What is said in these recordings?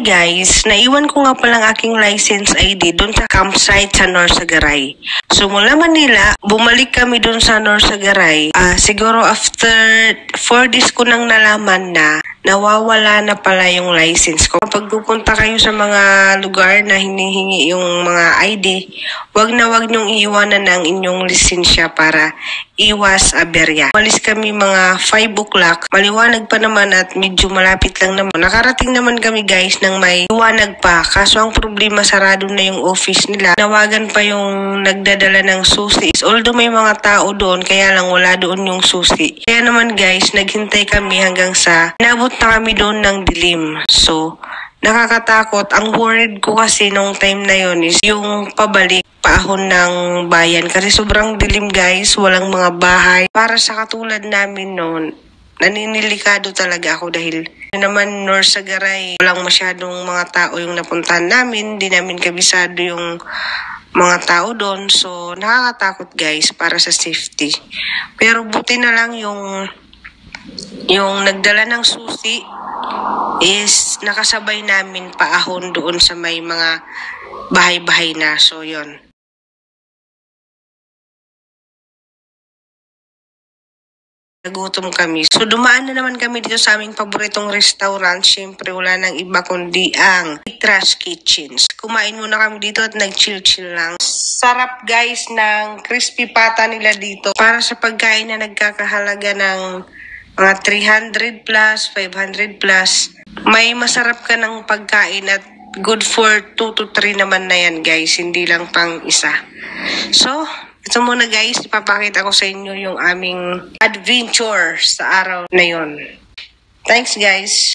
guys, naiwan ko nga palang aking license ID doon sa campsite sa Norsagaray. So mula Manila, bumalik kami doon sa Norsagaray. Siguro after 4 days ko nang nalaman na nawawala na pala yung license ko. Kapag pupunta kayo sa mga lugar na hinihingi yung mga ID, wag niyong iiwanan ng inyong lisensya para iwas aberya. Walis kami mga 5 o'clock, maliwanag pa naman at medyo malapit lang naman. Nakarating naman kami guys ng may liwanag pa, kaso ang problema sarado na yung office nila. Nawagan pa yung nagdadala ng susi. Although may mga tao doon, kaya lang wala doon yung susi. Kaya naman guys, naghintay kami hanggang sa inabot na kami doon ng dilim. So, nakakatakot. Ang worried ko kasi nung time na yon is yung pabalik paahon ng bayan. Kasi sobrang dilim guys, walang mga bahay. Para sa katulad namin noon, naninilikado talaga ako dahil naman Norsagaray, walang masyadong mga tao yung napuntahan namin. Di namin kabisado yung mga tao doon. So, nakakatakot guys para sa safety. Pero buti na lang yung nagdala ng susi is nakasabay namin paahon doon sa may mga bahay-bahay na. So, yon. Nagutom kami. So, dumaan na naman kami dito sa aming paboritong restaurant. Siyempre, wala nang iba kundi ang Trash Kitchens. Kumain muna kami dito at nag-chill-chill lang. Sarap guys ng crispy pata nila dito. Para sa pagkain na nagkakahalaga ng mga 300 plus, 500 plus. May masarap ka ng pagkain at good for 2 to 3 naman na yan guys. Hindi lang pang isa. So, ito muna guys, ipapakita ko sa inyo yung aming adventure sa araw na yon. Thanks guys!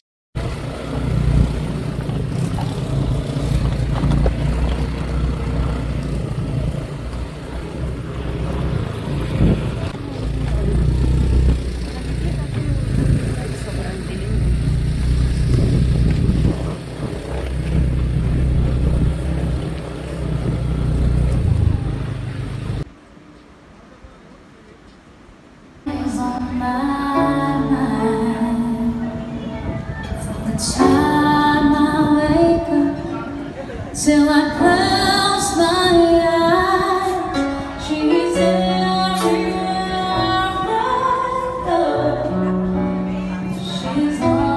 Till I close my eyes, she's everywhere I go. She's all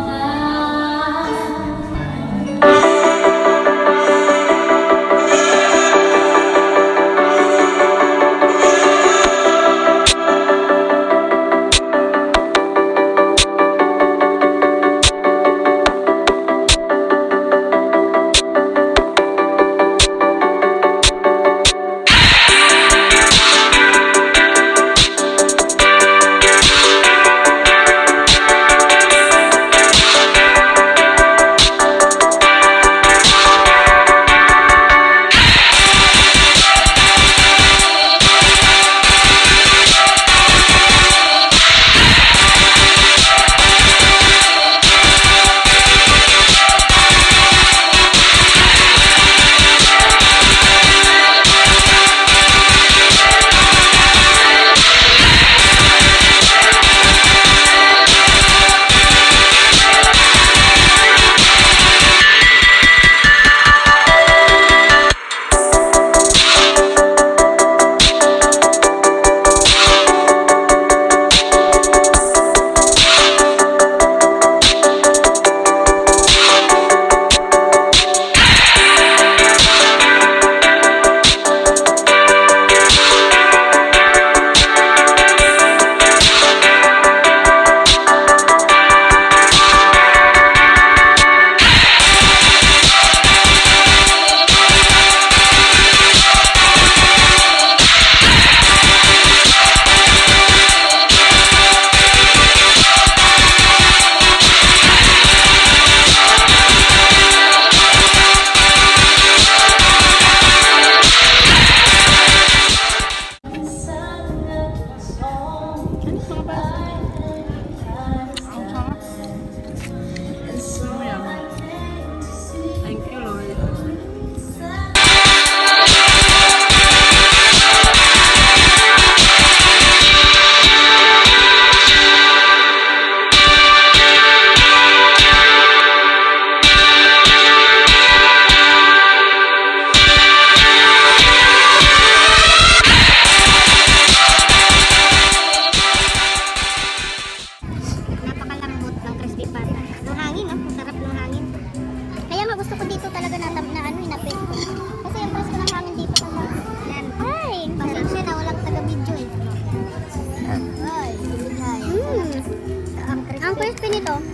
Ang crispy nito.